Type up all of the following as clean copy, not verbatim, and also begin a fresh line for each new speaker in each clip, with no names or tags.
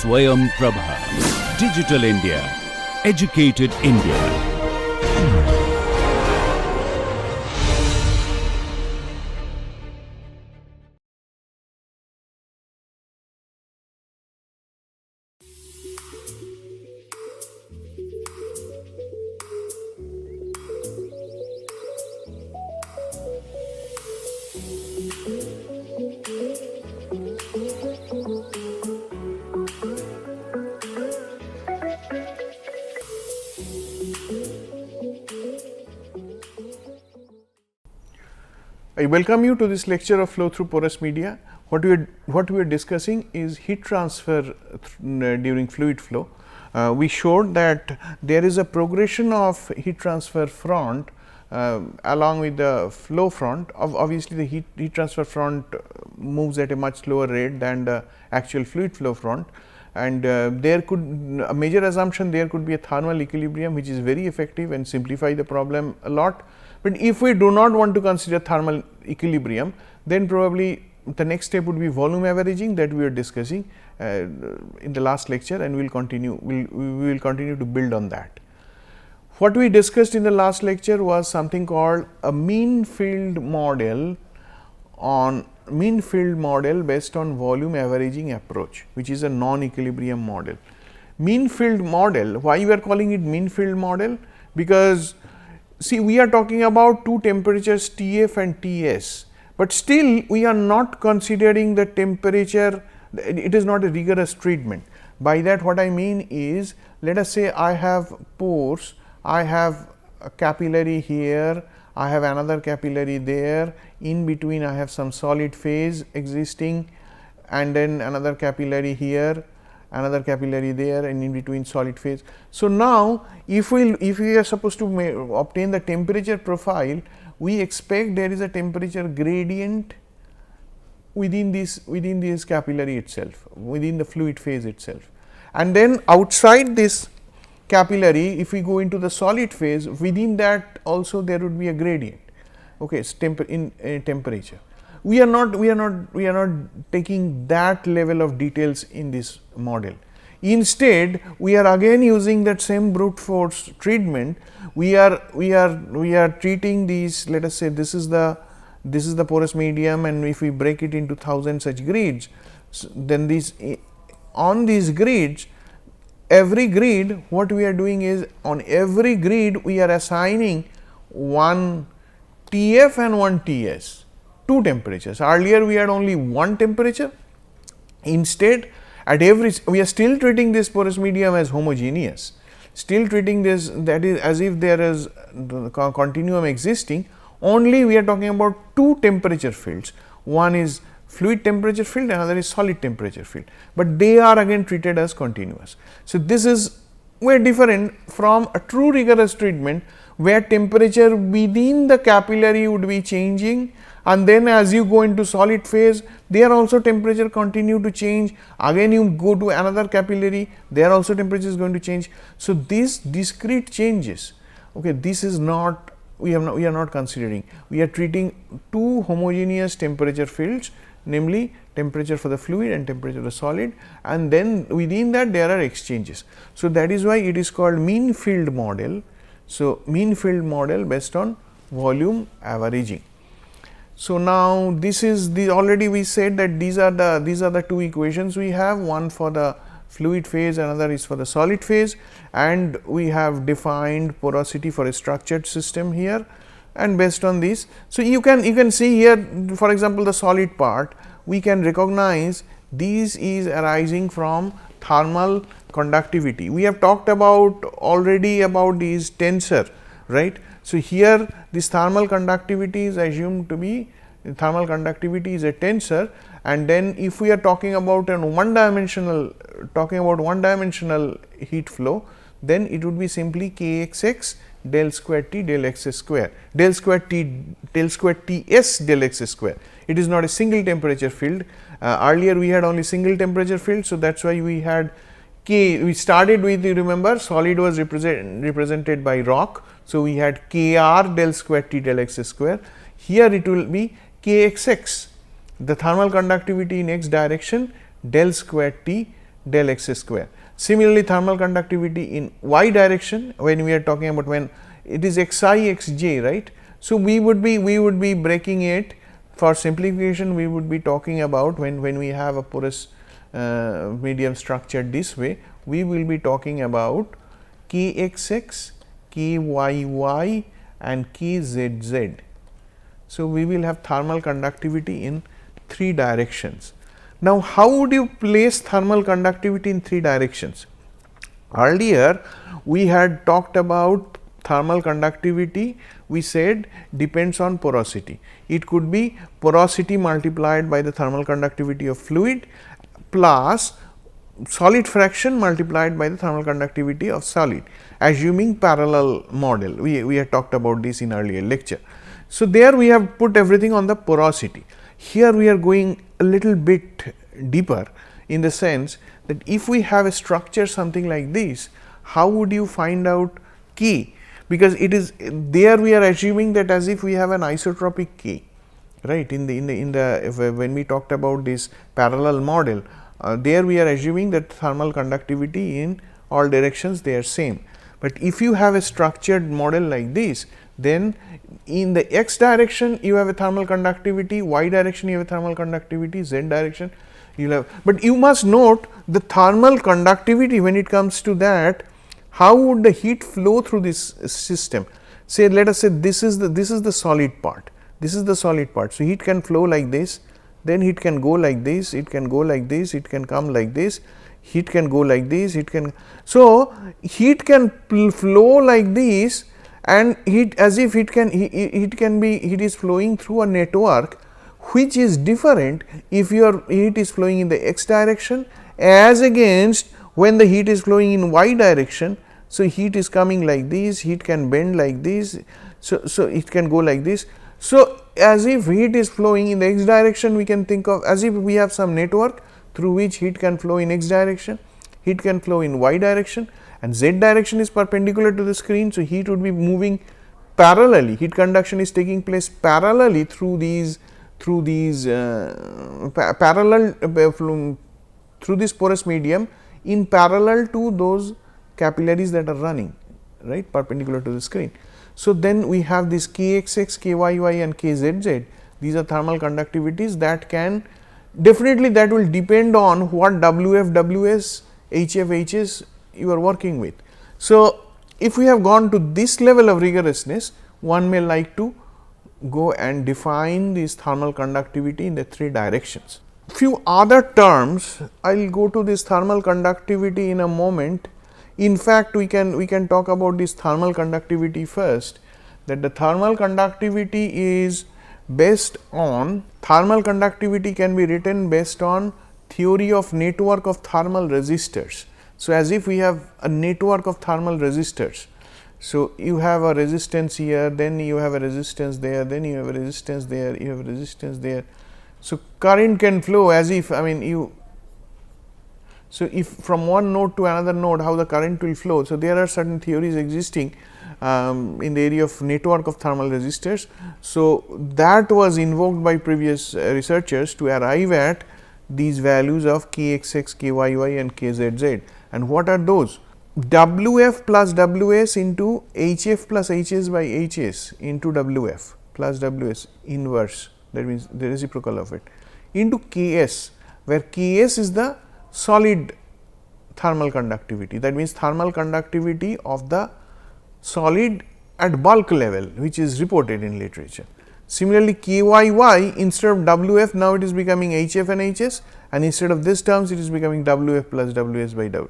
Swayam Prabha. Digital India. Educated India.
I welcome you to this lecture of flow through porous media. What we are discussing is heat transfer during fluid flow. We showed that there is a progression of heat transfer front along with the flow front. Obviously, the heat transfer front moves at a much slower rate than the actual fluid flow front, and there could a major assumption there could be a thermal equilibrium, which is very effective and simplify the problem a lot. But if we do not want to consider thermal equilibrium, then probably the next step would be volume averaging that we are discussing in the last lecture, and we will continue to build on that. What we discussed in the last lecture was something called a mean field model based on volume averaging approach, which is a non-equilibrium model. Mean field model, why we are calling it mean field model? Because see, we are talking about two temperatures Tf and Ts, but still we are not considering the temperature. It is not a rigorous treatment. By that what I mean is, let us say I have pores, I have a capillary here, I have another capillary there, in between I have some solid phase existing, and then another capillary here, another capillary there, and in between solid phase. So, now if we are supposed to obtain the temperature profile, we expect there is a temperature gradient within this capillary itself, within the fluid phase itself, and then outside this capillary, if we go into the solid phase, within that also there would be a gradient, okay, in temperature. We are not taking that level of details in this model. Instead, we are again using that same brute force treatment. We are treating these. Let us say this is the porous medium, and if we break it into 1000 such grids, then on these grids, every grid, what we are doing is, on every grid we are assigning one Tf and one Ts. Two temperatures. Earlier we had only one temperature. Instead, we are still treating this porous medium as homogeneous, still treating this, that is, as if there is the continuum existing. Only we are talking about two temperature fields. One is fluid temperature field, another is solid temperature field, but they are again treated as continuous. So, this is very different from a true rigorous treatment, where temperature within the capillary would be changing, and then as you go into solid phase, there also temperature continue to change. Again you go to another capillary, there also temperature is going to change. So, these discrete changes, okay, this is not, we are not considering. We are treating two homogeneous temperature fields, namely temperature for the fluid and temperature for the solid, and then within that there are exchanges. So, that is why it is called mean field model. So, mean field model based on volume averaging. So, now this is the, already we said that these are the two equations we have, one for the fluid phase, another is for the solid phase, and we have defined porosity for a structured system here, and based on this. So, you can see here, for example, the solid part, we can recognize this is arising from thermal conductivity. We have talked about already about these tensor, right. So, here this thermal conductivity is assumed to be, thermal conductivity is a tensor, and then if we are talking about one dimensional heat flow, then it would be simply Kxx del square T del x square, del square Ts del x square. It is not a single temperature field. Earlier we had only single temperature field. So, that is why we had K, we started with, you remember, solid was represented by rock. So, we had Kr del square T del x square. Here it will be Kxx, the thermal conductivity in x direction, del square T del x square. Similarly, thermal conductivity in y direction, when we are talking about when it is xi xj, right. So, we would be breaking it for simplification. We would be talking about when we have a porous medium structured this way, we will be talking about kxx, kyy and kzz. So, we will have thermal conductivity in 3 directions. Now, how would you place thermal conductivity in 3 directions? Earlier, we had talked about thermal conductivity, we said depends on porosity. It could be porosity multiplied by the thermal conductivity of fluid plus solid fraction multiplied by the thermal conductivity of solid, assuming parallel model. We had talked about this in earlier lecture. So, there we have put everything on the porosity. Here we are going a little bit deeper in the sense that if we have a structure something like this, how would you find out K? Because it is there we are assuming that as if we have an isotropic K, right. When we talked about this parallel model, there we are assuming that thermal conductivity in all directions they are same. But if you have a structured model like this, then in the x direction you have a thermal conductivity, y direction you have a thermal conductivity, z direction you will have. But you must note the thermal conductivity when it comes to that, how would the heat flow through this system? Say let us say this is the solid part, this is the solid part. So, heat can flow like this, then heat can go like this, it can go like this, it can come like this, heat can go like this, it can. So, heat can flow like this, and heat as if it is flowing through a network which is different if your heat is flowing in the x direction as against when the heat is flowing in y direction. So, heat is coming like this, heat can bend like this, so it can go like this. So, as if heat is flowing in the x direction, we can think of as if we have some network through which heat can flow in x direction, heat can flow in y direction, and z direction is perpendicular to the screen. So, heat would be moving parallelly, heat conduction is taking place parallelly through these through this porous medium in parallel to those capillaries that are running, right, perpendicular to the screen. So, then we have this kxx, kyy and kzz, these are thermal conductivities that can definitely that will depend on what Wf, Ws, Hf, Hs you are working with. So, if we have gone to this level of rigorousness, one may like to go and define this thermal conductivity in the 3 directions. Few other terms, I will go to this thermal conductivity in a moment. In fact, we can talk about this thermal conductivity first, that the thermal conductivity is based on, thermal conductivity can be written based on theory of network of thermal resistors. So, as if we have a network of thermal resistors. So, you have a resistance here, then you have a resistance there, then you have a resistance there, you have a resistance there. So, current can flow as if so if from one node to another node how the current will flow. So, there are certain theories existing in the area of network of thermal resistors. So, that was invoked by previous researchers to arrive at these values of kxx, kyy and kzz. And what are those? Wf plus Ws into Hf plus Hs by Hs into Wf plus Ws inverse, that means the reciprocal of it, into Ks, where Ks is the solid thermal conductivity, that means thermal conductivity of the solid at bulk level, which is reported in literature. Similarly, Kyy instead of Wf, now it is becoming Hf and Hs, and instead of this terms it is becoming Wf plus Ws by W.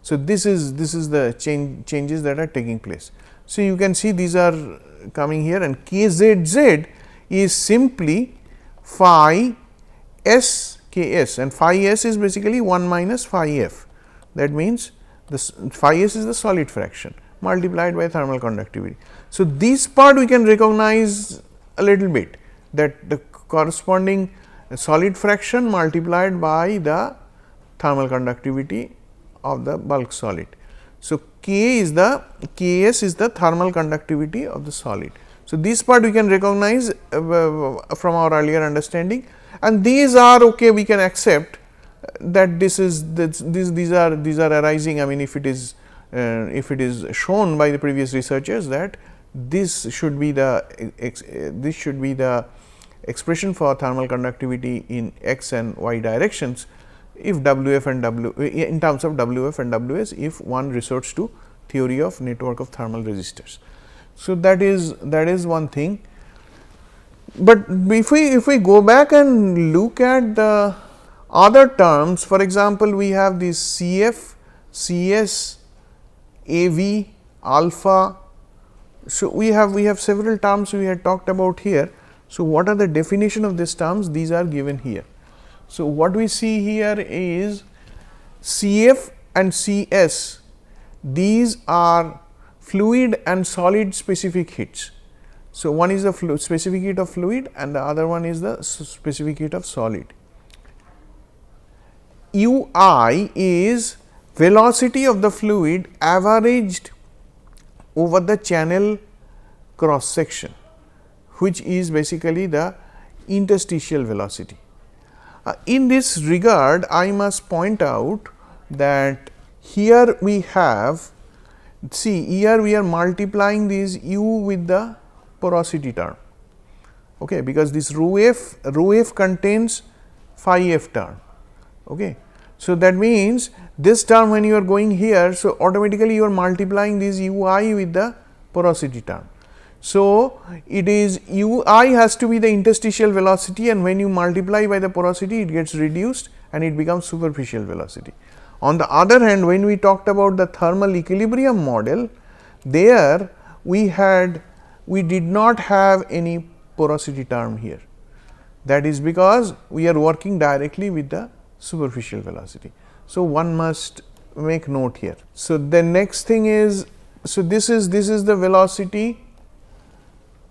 So, this is the changes that are taking place. So, you can see these are coming here, and kzz is simply phi s ks, and phi s is basically 1 minus phi f. That means, this phi s is the solid fraction multiplied by thermal conductivity. So, this part we can recognize a little bit, that the corresponding solid fraction multiplied by the thermal conductivity of the bulk solid. So, K is the Ks is the thermal conductivity of the solid. So, this part we can recognize from our earlier understanding, and these are okay, we can accept that these are arising. I mean, if it is shown by the previous researchers that this should be the expression for thermal conductivity in x and y directions, if WF and W in terms of WF and WS, if one resorts to theory of network of thermal resistors. So, that is one thing. But if we go back and look at the other terms, for example, we have this CF, CS, AV, alpha. So, we have several terms we had talked about here. So, what are the definition of these terms? These are given here. So, what we see here is CF and CS, these are fluid and solid specific heats. So, one is the specific heat of fluid and the other one is the specific heat of solid. UI is velocity of the fluid averaged over the channel cross section, which is basically the interstitial velocity. In this regard, I must point out that here we have, see here we are multiplying this u with the porosity term, okay, because this rho f contains phi f term. Okay. So, that means this term when you are going here, so automatically you are multiplying this ui with the porosity term. So, it is ui has to be the interstitial velocity, and when you multiply by the porosity it gets reduced and it becomes superficial velocity. On the other hand, when we talked about the thermal equilibrium model, there we did not have any porosity term here. That is because we are working directly with the superficial velocity. So, one must make note here. So, the next thing is, so this is the velocity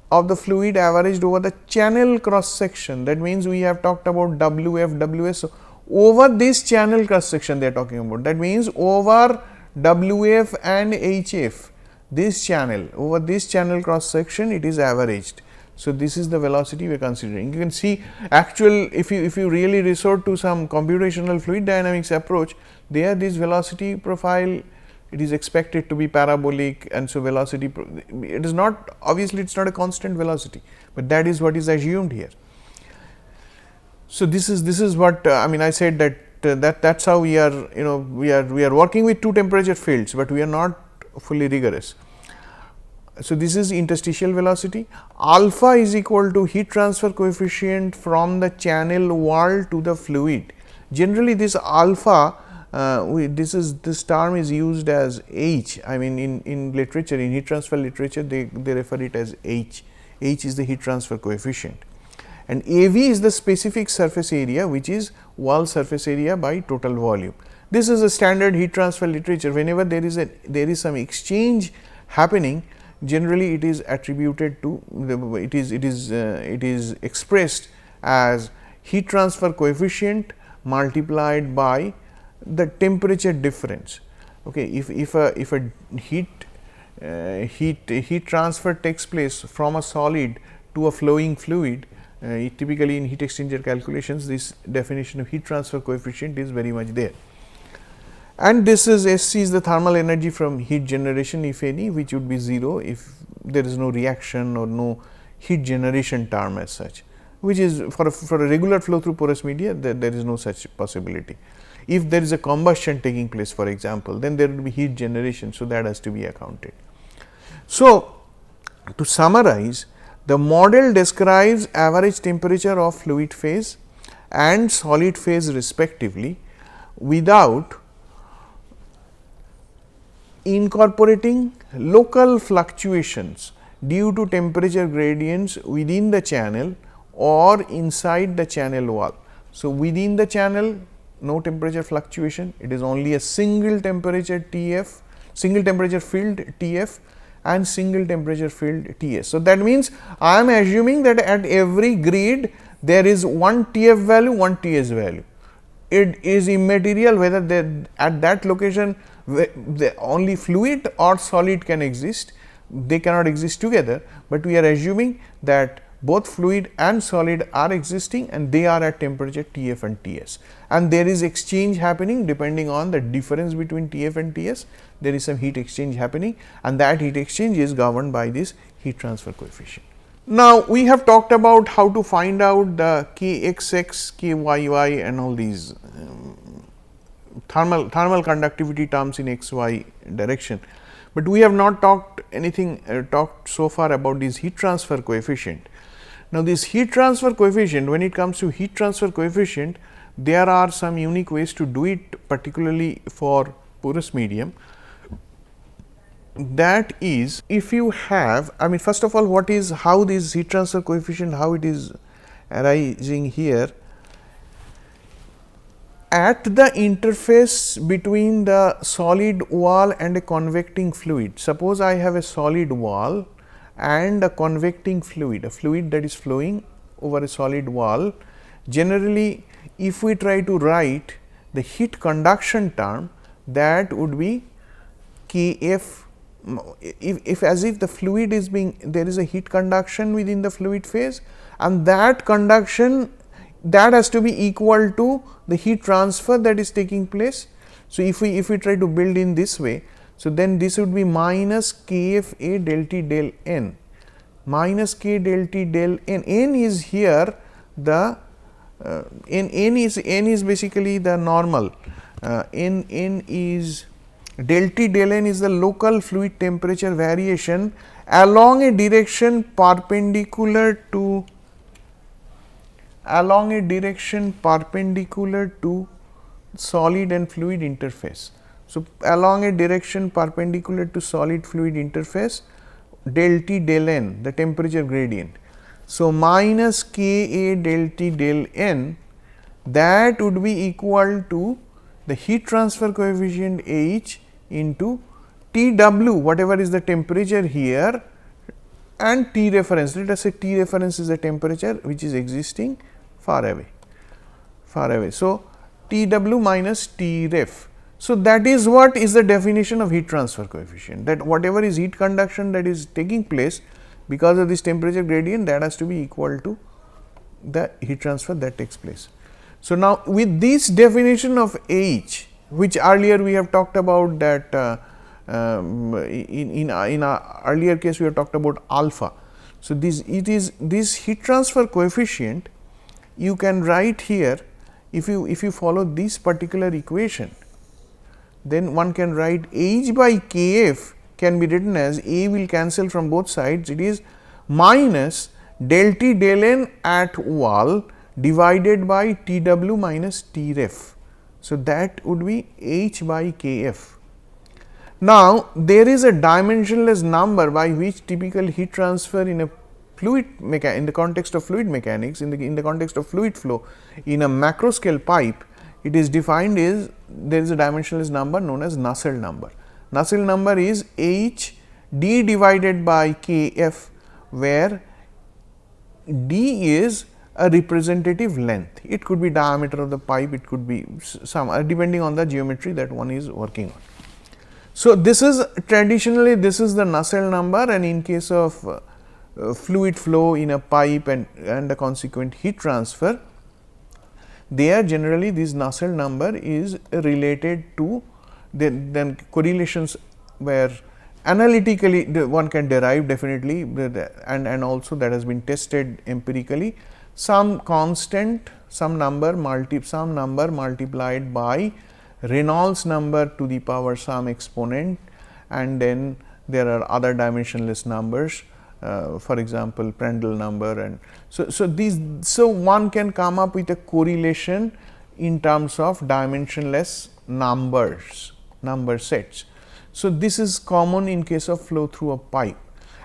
of the fluid averaged over the channel cross section. That means, we have talked about WF, WS. So, over this channel cross section they are talking about. That means, over WF and HF, this channel, over this channel cross section it is averaged. So, this is the velocity we are considering. You can see actual, if you really resort to some computational fluid dynamics approach, there this velocity profile, it is expected to be parabolic, and so velocity, it is not, obviously it is not a constant velocity, but that is what is assumed here. So, this is what I mean, I said that that's how we are, we are working with two temperature fields, but we are not fully rigorous. So, this is interstitial velocity. Alpha is equal to heat transfer coefficient from the channel wall to the fluid. Generally, this alpha, this term is used as H. I mean, in literature, in heat transfer literature, they refer it as H. H is the heat transfer coefficient, and AV is the specific surface area, which is wall surface area by total volume. This is a standard heat transfer literature. Whenever there is some exchange happening, generally it is attributed to it is expressed as heat transfer coefficient multiplied by the temperature difference. Okay, if a heat transfer takes place from a solid to a flowing fluid, typically in heat exchanger calculations, this definition of heat transfer coefficient is very much there. And this is SC is the thermal energy from heat generation, if any, which would be 0 if there is no reaction or no heat generation term as such, which is for a regular flow through porous media, there is no such possibility. If there is a combustion taking place, for example, then there will be heat generation. So, that has to be accounted. So, to summarize, the model describes average temperature of fluid phase and solid phase respectively without incorporating local fluctuations due to temperature gradients within the channel or inside the channel wall. So, within the channel no temperature fluctuation, it is only a single temperature TF, single temperature field TF and single temperature field TS. So, that means, I am assuming that at every grid there is one TF value, one TS value. It is immaterial whether there at that location only fluid or solid can exist, they cannot exist together, but we are assuming that both fluid and solid are existing and they are at temperature Tf and Ts, and there is exchange happening depending on the difference between Tf and Ts. There is some heat exchange happening and that heat exchange is governed by this heat transfer coefficient. Now, we have talked about how to find out the Kxx, Kyy and all these thermal conductivity terms in xy direction, but we have not talked talked so far about this heat transfer coefficient. Now, this heat transfer coefficient, when it comes to heat transfer coefficient, there are some unique ways to do it, particularly for porous medium. That is, if you have, I mean, first of all, how this heat transfer coefficient, how it is arising here at the interface between the solid wall and a convecting fluid. Suppose I have a solid wall and a convecting fluid, a fluid that is flowing over a solid wall. Generally, if we try to write the heat conduction term, that would be Kf, if as if the fluid is being, there is a heat conduction within the fluid phase, and that conduction, that has to be equal to the heat transfer that is taking place. So, if we try to build in this way, so then this would be minus Kf A del T del N, minus K del T del N. N is here the N is basically the normal, N is del T del N is the local fluid temperature variation along a direction perpendicular to solid and fluid interface. So, along a direction perpendicular to solid fluid interface, del T del N, the temperature gradient. So, minus K A del T del N, that would be equal to the heat transfer coefficient H into T W, whatever is the temperature here, and T reference. Let us say T reference is the temperature which is existing far away. So, T W minus T ref. So, that is what is the definition of heat transfer coefficient, that whatever is heat conduction that is taking place because of this temperature gradient, that has to be equal to the heat transfer that takes place. So, now with this definition of H, which earlier we have talked about, that in our earlier case we have talked about alpha. So, this heat transfer coefficient you can write here, if you follow this particular equation, then one can write H by Kf can be written as, A will cancel from both sides, it is minus del T del N at wall divided by T W minus T ref. So, that would be H by Kf. Now, there is a dimensionless number by which typical heat transfer in a fluid in the context of fluid mechanics, in the context of fluid flow in a macro scale pipe, it is defined as, there is a dimensionless number known as Nusselt number. Nusselt number is H d divided by Kf, where d is a representative length. It could be diameter of the pipe, it could be some, depending on the geometry that one is working on. So, this is traditionally, this is the Nusselt number, and in case of fluid flow in a pipe and the consequent heat transfer, there generally this Nusselt number is related to then correlations where analytically one can derive definitely, and also that has been tested empirically, some constant, some number multiplied by Reynolds number to the power some exponent, and then there are other dimensionless numbers, for example, Prandtl number, and so one can come up with a correlation in terms of dimensionless number sets. So, this is common in case of flow through a pipe,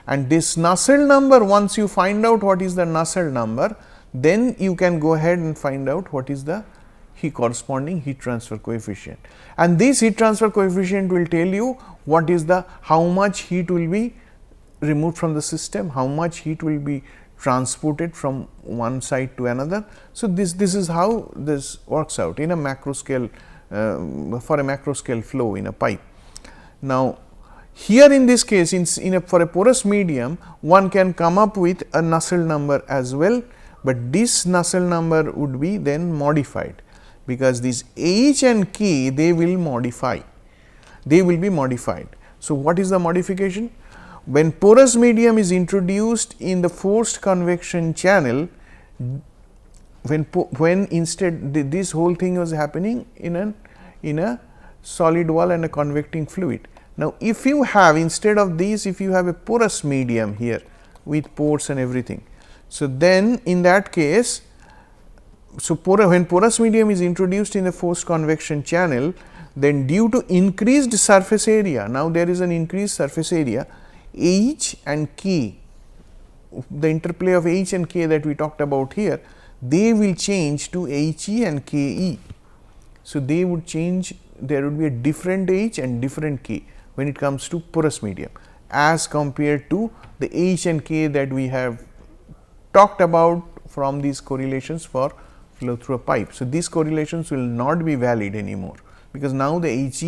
and this Nusselt number, once you find out what is the Nusselt number, then you can go ahead and find out what is the corresponding heat transfer coefficient, and this heat transfer coefficient will tell you what is the, how much heat will be removed from the system, how much heat will be transported from one side to another. So, this is how this works out in a macro scale, for a macro scale flow in a pipe. Now, Here in this case, for a porous medium, one can come up with a Nusselt number as well, but this Nusselt number would be then modified, because these H and K, they will modify, they will be modified. So, what is the modification? When porous medium is introduced in the forced convection channel, when instead this whole thing was happening in a solid wall and a convecting fluid. Now, if you have, instead of these, if you have a porous medium here with pores and everything, so then in that case, so when porous medium is introduced in the forced convection channel, then due to increased surface area, now there is an increased surface area, H and K, the interplay of H and K that we talked about here, they will change to He and Ke. So, they would change, there would be a different H and different K when it comes to porous medium, as compared to the H and K that we have talked about from these correlations for flow through a pipe. So, these correlations will not be valid anymore, because now the H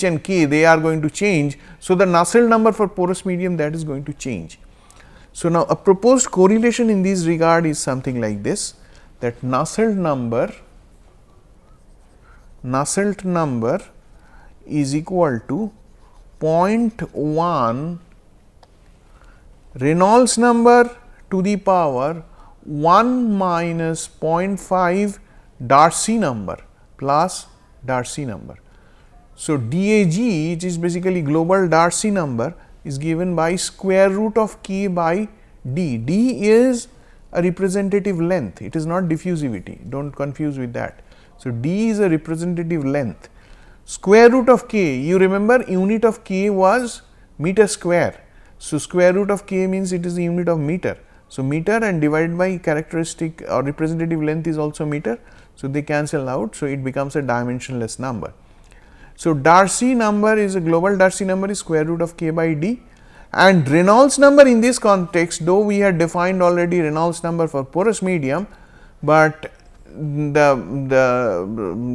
and K, they are going to change. So, the Nusselt number for porous medium, that is going to change. So, now a proposed correlation in this regard is something like this, that Nusselt number is equal to 0.1 Reynolds number to the power 1 minus 0.5 Darcy number plus Darcy number. So, DAG, which is basically global Darcy number, is given by square root of K by D. D is a representative length, it is not diffusivity, do not confuse with that. So, D is a representative length. Square root of K, you remember unit of K was meter square. So, square root of K means it is the unit of meter. So, meter and divided by characteristic or representative length is also meter. So, they cancel out. So, it becomes a dimensionless number. So, Darcy number is a global Darcy number is square root of K by D, and Reynolds number in this context, though we had defined already Reynolds number for porous medium, but the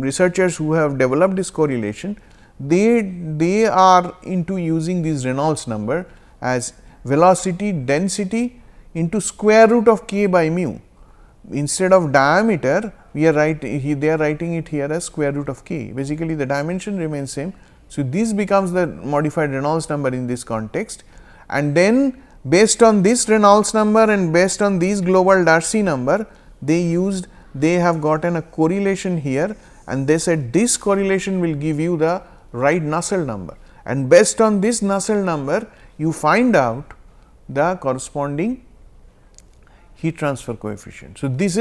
researchers who have developed this correlation, they are into using this Reynolds number as velocity density into square root of K by mu. Instead of diameter, we are they are writing it here as square root of K. Basically, the dimension remains same. So, this becomes the modified Reynolds number in this context, and then based on this Reynolds number and based on this global Darcy number, they have gotten a correlation here, and they said this correlation will give you the right Nusselt number, and based on this Nusselt number, you find out the corresponding heat transfer coefficient. So, this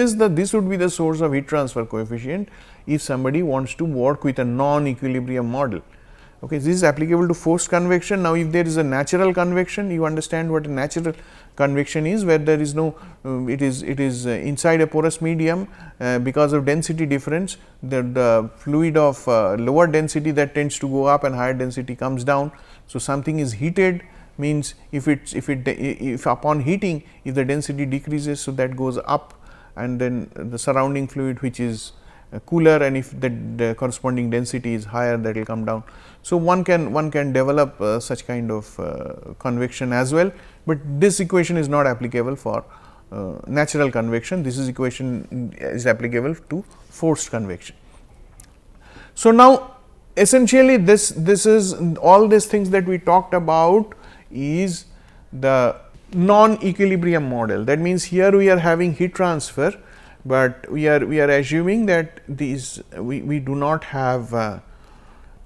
would be the source of heat transfer coefficient if somebody wants to work with a non-equilibrium model. Okay, this is applicable to forced convection. Now, if there is a natural convection, you understand what a natural convection is, where there is no it is inside a porous medium, because of density difference, the fluid of lower density that tends to go up and higher density comes down. So, something is heated, means if upon heating, if the density decreases, so that goes up, and then the surrounding fluid which is cooler, and if the corresponding density is higher, that will come down. So, one can develop such kind of convection as well, but this equation is not applicable for natural convection. This equation is applicable to forced convection. So, now essentially this is all these things that we talked about is the non-equilibrium model. That means, here we are having heat transfer, but we are assuming that these we do not have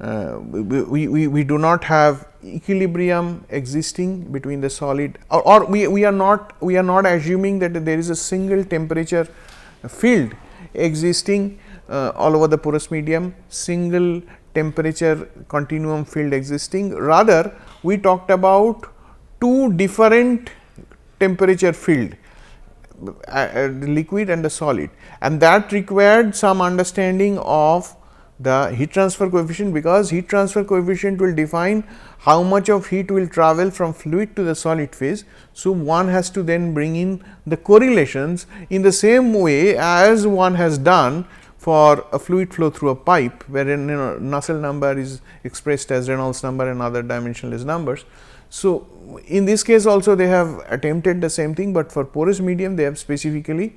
we do not have equilibrium existing between the solid, or we are not assuming that there is a single temperature field existing all over the porous medium, single temperature continuum field existing. Rather, we talked about two different temperature field, the liquid and the solid, and that required some understanding of the heat transfer coefficient, because heat transfer coefficient will define how much of heat will travel from fluid to the solid phase. So, one has to then bring in the correlations in the same way as one has done for a fluid flow through a pipe, wherein Nusselt number is expressed as Reynolds number and other dimensionless numbers. So, in this case also they have attempted the same thing, but for porous medium they have specifically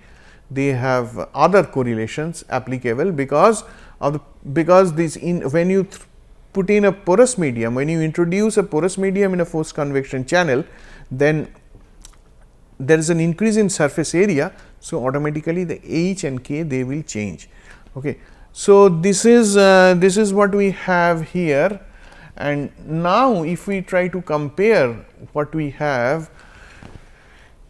they have other correlations applicable because of this when you put in a porous medium, when you introduce a porous medium in a forced convection channel, then there is an increase in surface area. So, automatically the H and K they will change. Okay. So, this is what we have here, and now if we try to compare what we have,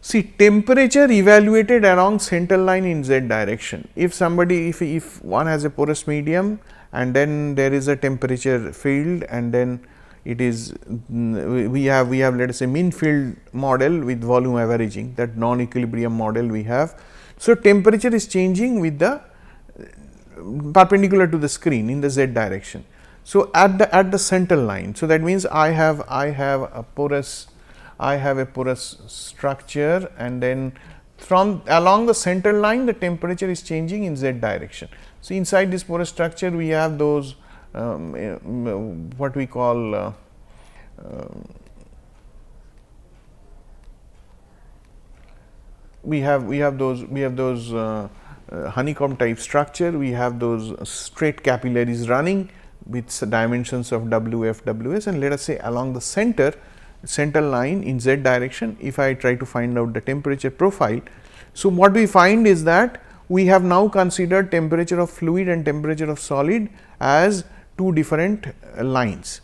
see temperature evaluated along center line in z direction. If somebody if one has a porous medium and then there is a temperature field, and then it is we have let us say mean field model with volume averaging, that non equilibrium model we have. So, temperature is changing with the perpendicular to the screen in the z direction. So, at the center line, so that means I have a porous structure, and then from along the center line the temperature is changing in z direction. So, inside this porous structure we have those what we call we have those honeycomb type structure, we have those straight capillaries running with dimensions of WF, WS, and let us say along the center line in z direction, if I try to find out the temperature profile. So, what we find is that we have now considered temperature of fluid and temperature of solid as two different lines.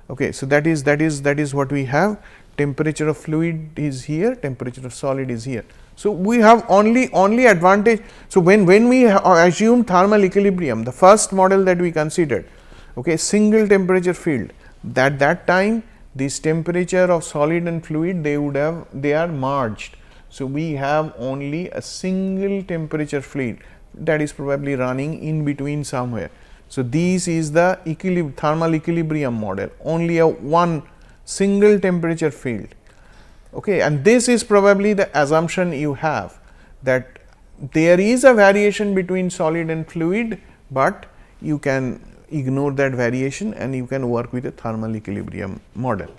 Okay. So, that is what we have. Temperature of fluid is here, temperature of solid is here. So, we have only advantage. So, when we assume thermal equilibrium, the first model that we considered, okay, single temperature field, that time this temperature of solid and fluid they are merged. So, we have only a single temperature field that is probably running in between somewhere. So, this is the thermal equilibrium model, only a one single temperature field. Okay, and this is probably the assumption you have, that there is a variation between solid and fluid, but you can ignore that variation and you can work with a thermal equilibrium model,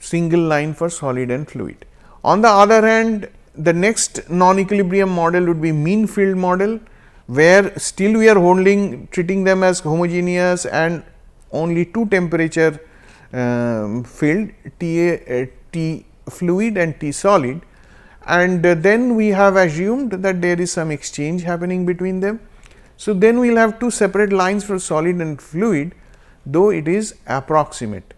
single line for solid and fluid. On the other hand, the next non equilibrium model would be mean field model, where still we are treating them as homogeneous and only two temperature field, T fluid and T solid, and then we have assumed that there is some exchange happening between them. So, then we will have two separate lines for solid and fluid, though it is approximate,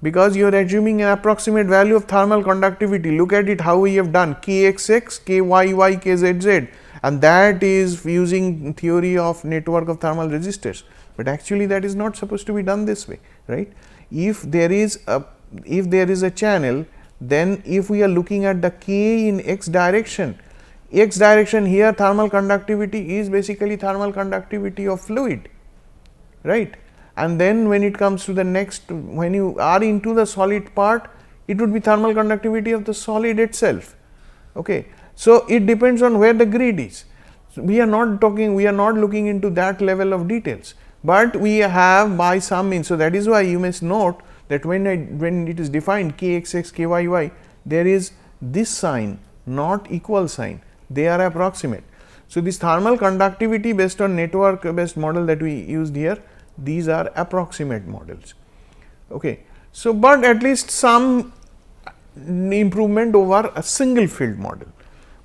because you are assuming an approximate value of thermal conductivity. Look at it how we have done Kxx, Kyy, Kzz, and that is using theory of network of thermal resistors, but actually that is not supposed to be done this way, right. If there is a channel, then if we are looking at the K in x direction here thermal conductivity is basically thermal conductivity of fluid, right. And then when it comes to the next, when you are into the solid part, it would be thermal conductivity of the solid itself. Okay. So, it depends on where the grid is. So, we are not looking into that level of details, but we have by some means. So, that is why you must note that when it is defined Kxx, Kyy, there is this sign, not equal sign, they are approximate. So, this thermal conductivity based on network based model that we used here, these are approximate models. Okay. So, but at least some improvement over a single field model.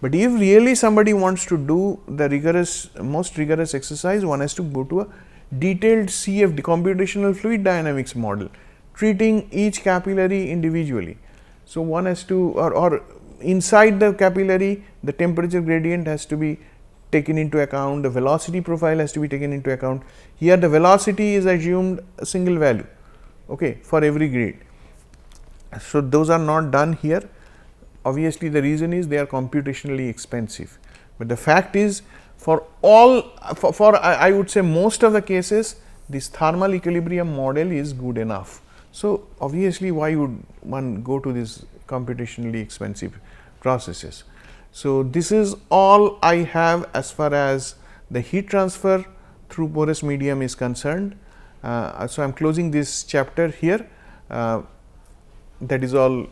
But if really somebody wants to do the most rigorous exercise, one has to go to a detailed CFD, computational fluid dynamics model, treating each capillary individually. So, one has to or inside the capillary, the temperature gradient has to be taken into account, the velocity profile has to be taken into account. Here the velocity is assumed a single value, okay, for every grade. So, those are not done here. Obviously, the reason is they are computationally expensive, but the fact is for I would say most of the cases, this thermal equilibrium model is good enough. So, obviously, why would one go to these computationally expensive processes? So, this is all I have as far as the heat transfer through porous medium is concerned. So, I am closing this chapter here. That is all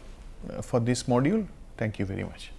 for this module. Thank you very much.